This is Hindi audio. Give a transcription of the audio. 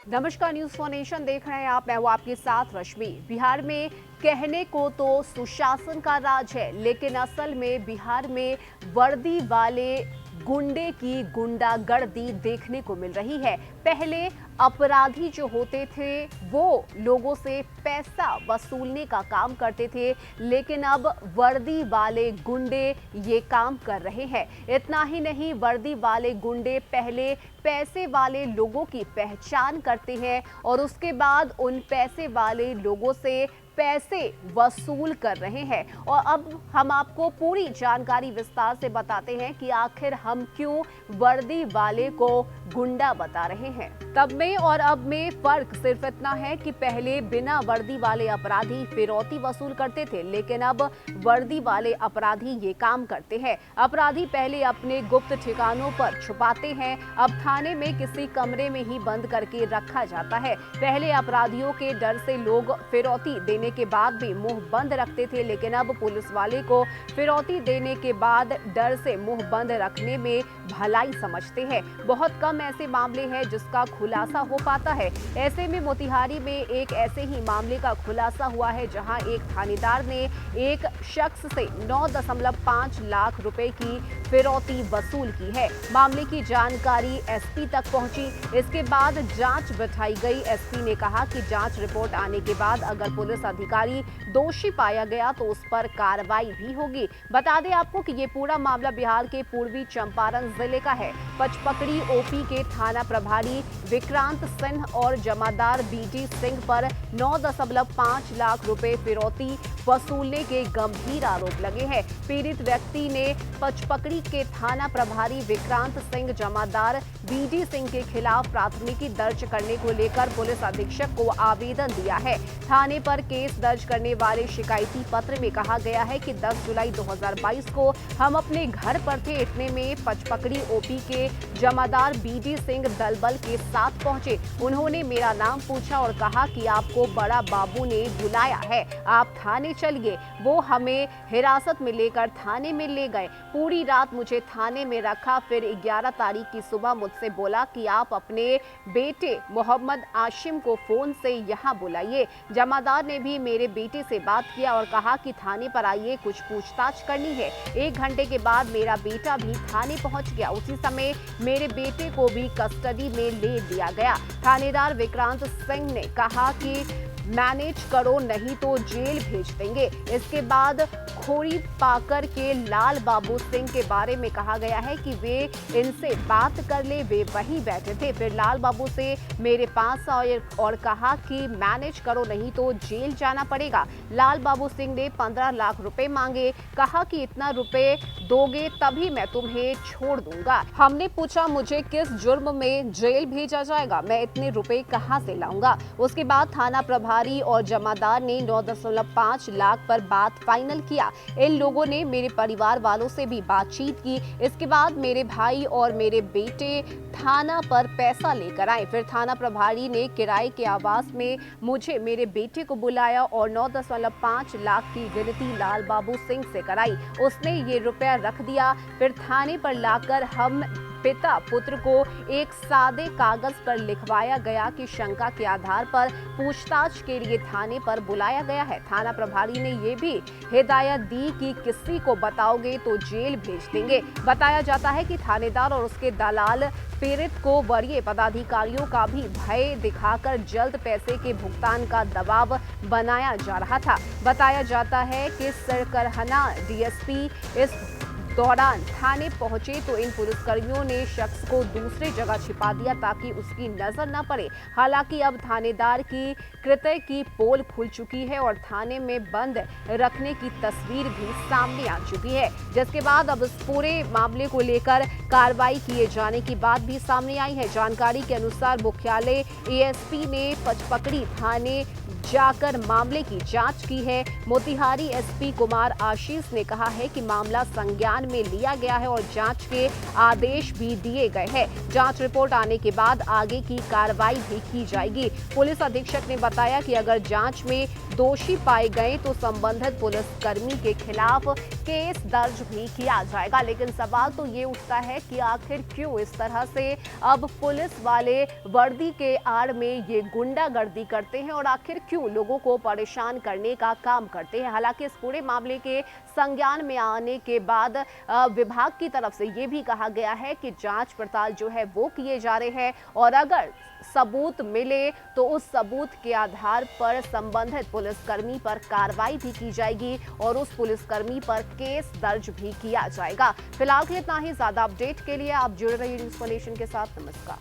नमस्कार, न्यूज फॉर नेशन देख रहे हैं आप। मैं हूं आपके साथ रश्मि। बिहार में कहने को तो सुशासन का राज है, लेकिन असल में बिहार में वर्दी वाले गुंडे की गुंडागर्दी देखने को मिल रही है। पहले अपराधी जो होते थे वो लोगों से पैसा वसूलने का काम करते थे, लेकिन अब वर्दी वाले गुंडे ये काम कर रहे हैं। इतना ही नहीं, वर्दी वाले गुंडे पहले पैसे वाले लोगों की पहचान करते हैं और उसके बाद उन पैसे वाले लोगों से पैसे वसूल कर रहे हैं। और अब हम आपको पूरी जानकारी विस्तार से बताते हैं कि आखिर हम क्यों वर्दी वाले को गुंडा बता रहे हैं। तब में और अब में फर्क सिर्फ इतना है कि पहले बिना वर्दी वाले अपराधी फिरौती वसूल करते थे, लेकिन अब वर्दी वाले अपराधी ये काम करते हैं। अपराधी पहले अपने गुप्त ठिकानों पर छुपाते हैं, अब थाने में किसी कमरे में ही बंद करके रखा जाता है। पहले अपराधियों के डर से लोग फिरौती देने के बाद भी मुंह बंद रखते थे, लेकिन अब पुलिस वाले को फिरौती देने के बाद डर से मुंह बंद रखने में भलाई समझते हैं। बहुत कम ऐसे मामले हैं जिसका खुलासा हो पाता है। ऐसे में मोतिहारी में एक ऐसे ही मामले का खुलासा हुआ है, जहां एक थानेदार ने एक शख्स से 9.5 लाख रुपए की फिरौती वसूल की है। मामले की जानकारी एसपी तक पहुंची। इसके बाद जांच बिठाई गई। एसपी ने कहा कि जांच रिपोर्ट आने के बाद अगर पुलिस अधिकारी दोषी पाया गया तो उस पर कार्रवाई भी होगी। बता दें आपको कि ये पूरा मामला बिहार के पूर्वी चंपारण जिले का है। पचपकड़ी ओपी के थाना प्रभारी विक्रांत सिंह और जमादार बीजी सिंह पर 9.5 लाख रुपए फिरौती वसूलने के गंभीर आरोप लगे हैं। पीड़ित व्यक्ति ने पचपकड़ी के थाना प्रभारी विक्रांत सिंह, जमादार बीजी सिंह के खिलाफ प्राथमिकी दर्ज करने को लेकर पुलिस अधीक्षक को आवेदन दिया है। थाने पर केस दर्ज करने वाले शिकायती पत्र में कहा गया है कि 10 जुलाई 2022 को हम अपने घर पर थे। इतने में पचपकड़ी ओपी के जमादार बीजी सिंह दलबल के साथ पहुंचे। उन्होंने मेरा नाम पूछा और कहा कि आपको बड़ा बाबू ने बुलाया है, आप थाने चलिए। वो हमें हिरासत में लेकर थाने में ले गए। पूरी रात मुझे थाने में रखा। फिर 11 तारीख की सुबह मुझसे बोला कि आप अपने बेटे मोहम्मद आशिम को फोन से यहाँ बुलाइए। जमादार ने भी मेरे बेटे से बात किया और कहा कि थाने पर आइए, कुछ पूछताछ करनी है। 1 घंटे के बाद मेरा बेटा भी थाने पहुंच गया। उसी समय मेरे बेटे को भी कस्टडी में ले लिया गया। थानेदार विक्रांत सिंह ने कहा कि मैनेज करो नहीं तो जेल भेज देंगे। इसके बाद खोरी पाकर के लाल बाबू सिंह के बारे में कहा गया है कि वे इनसे बात कर ले। वे वहीं बैठे थे। फिर लाल बाबू से मेरे पास आए और कहा कि मैनेज करो नहीं तो जेल जाना पड़ेगा। लाल बाबू सिंह ने 15 लाख रुपए मांगे। कहा कि इतना रुपए दोगे तभी मैं तुम्हें छोड़ दूंगा। हमने पूछा मुझे किस जुर्म में जेल भेजा जाएगा, मैं इतने रुपए कहां से लाऊंगा। उसके बाद थाना प्रभारी और जमादार ने 9.5 लाख पर बात फाइनल किया। इन लोगों ने मेरे परिवार वालों से भी बातचीत की। इसके बाद मेरे भाई और मेरे बेटे थाना पर पैसा लेकर आए। फिर थाना प्रभारी ने किराए के आवास में मुझे मेरे बेटे को बुलाया और 9.5 लाख की गिनती लाल बाबू सिंह से कराई। उसने ये रुपया रख दिया। फिर थाने पर लाकर हम पिता पुत्र को एक सादे कागज पर लिखवाया गया कि शंका के आधार पर पूछताछ के लिए थाने पर बुलाया गया है। थाना प्रभारी ने ये भी हिदायत दी कि किसी को बताओगे तो जेल भेज देंगे। बताया जाता है कि थानेदार और उसके दलाल पीड़ित को वरीय पदाधिकारियों का भी भय दिखाकर जल्द पैसे के भुगतान का दबाव बनाया जा रहा था। बताया जाता है कि सरकरहना डीएसपी इस दौरान थाने पहुंचे तो इन पुलिसकर्मियों ने शख्स को दूसरी जगह छिपा दिया ताकि उसकी नजर न पड़े। हालांकि अब थानेदार की कृत्य की पोल खुल चुकी है और थाने में बंद रखने की तस्वीर भी सामने आ चुकी है, जिसके बाद अब इस पूरे मामले को लेकर कार्रवाई किए जाने की बात भी सामने आई है। जानकारी के अनुसार मुख्यालय एएसपी ने पचपकड़ी थाने जाकर मामले की जांच की है। मोतिहारी एसपी कुमार आशीष ने कहा है कि मामला संज्ञान में लिया गया है और जांच के आदेश भी दिए गए हैं। जांच रिपोर्ट आने के बाद आगे की कार्रवाई भी की जाएगी। पुलिस अधीक्षक ने बताया कि अगर जांच में दोषी पाए गए तो संबंधित पुलिसकर्मी के खिलाफ केस दर्ज भी किया जाएगा। लेकिन सवाल तो ये उठता है कि आखिर क्यों इस तरह से अब पुलिस वाले वर्दी के आड़ में ये गुंडागर्दी करते हैं और आखिर क्यों लोगों को परेशान करने का काम करते हैं। हालांकि इस पूरे मामले के संज्ञान में आने के बाद विभाग की तरफ से ये भी कहा गया है कि जांच पड़ताल जो है वो किए जा रहे हैं और अगर सबूत मिले तो उस सबूत के आधार पर संबंधित पुलिसकर्मी पर कार्रवाई भी की जाएगी और उस पुलिसकर्मी पर केस दर्ज भी किया जाएगा। फिलहाल के इतना ही। ज्यादा अपडेट के लिए आप जुड़े रहिए न्यूज़ नेशन के साथ। नमस्कार।